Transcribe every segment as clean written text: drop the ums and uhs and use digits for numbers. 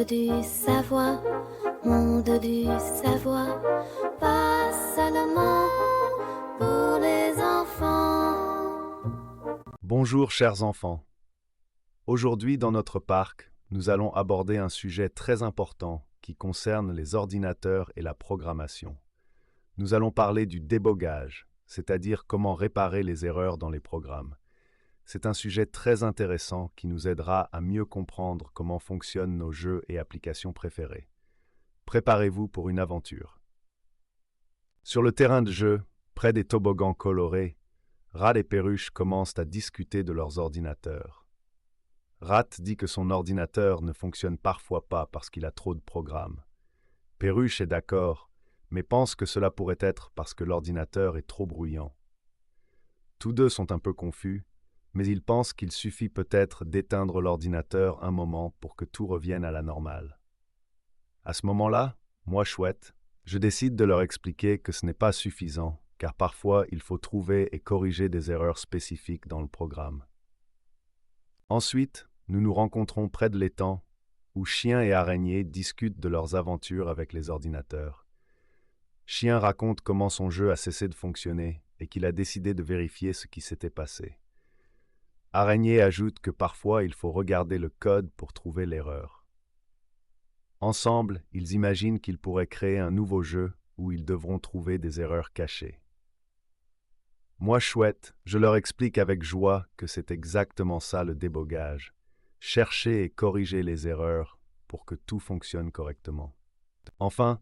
du savoir, monde du savoir, pas seulement pour les enfants. Bonjour chers enfants. Aujourd'hui dans notre parc, nous allons aborder un sujet très important qui concerne les ordinateurs et la programmation. Nous allons parler du débogage, c'est-à-dire comment réparer les erreurs dans les programmes. C'est un sujet très intéressant qui nous aidera à mieux comprendre comment fonctionnent nos jeux et applications préférés. Préparez-vous pour une aventure. Sur le terrain de jeu, près des toboggans colorés, Rat et Perruche commencent à discuter de leurs ordinateurs. Rat dit que son ordinateur ne fonctionne parfois pas parce qu'il a trop de programmes. Perruche est d'accord, mais pense que cela pourrait être parce que l'ordinateur est trop bruyant. Tous deux sont un peu confus, mais ils pensent qu'il suffit peut-être d'éteindre l'ordinateur un moment pour que tout revienne à la normale. À ce moment-là, moi chouette, je décide de leur expliquer que ce n'est pas suffisant, car parfois il faut trouver et corriger des erreurs spécifiques dans le programme. Ensuite, nous nous rencontrons près de l'étang, où Chien et Araignée discutent de leurs aventures avec les ordinateurs. Chien raconte comment son jeu a cessé de fonctionner et qu'il a décidé de vérifier ce qui s'était passé. Araignée ajoute que parfois il faut regarder le code pour trouver l'erreur. Ensemble, ils imaginent qu'ils pourraient créer un nouveau jeu où ils devront trouver des erreurs cachées. Moi chouette, je leur explique avec joie que c'est exactement ça le débogage. Chercher et corriger les erreurs pour que tout fonctionne correctement. Enfin,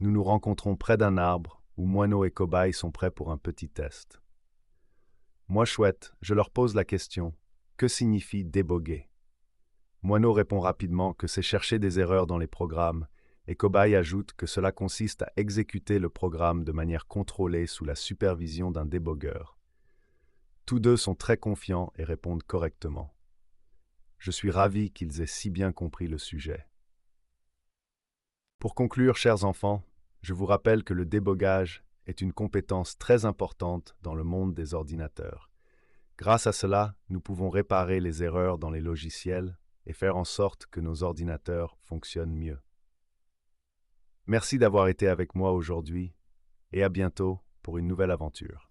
nous nous rencontrons près d'un arbre où Moineau et Cobaye sont prêts pour un petit test. Moi chouette, je leur pose la question, que signifie déboguer? Moineau répond rapidement que c'est chercher des erreurs dans les programmes, et Cobaye ajoute que cela consiste à exécuter le programme de manière contrôlée sous la supervision d'un débogueur. Tous deux sont très confiants et répondent correctement. Je suis ravi qu'ils aient si bien compris le sujet. Pour conclure, chers enfants, je vous rappelle que le débogage est une compétence très importante dans le monde des ordinateurs. Grâce à cela, nous pouvons réparer les erreurs dans les logiciels et faire en sorte que nos ordinateurs fonctionnent mieux. Merci d'avoir été avec moi aujourd'hui et à bientôt pour une nouvelle aventure.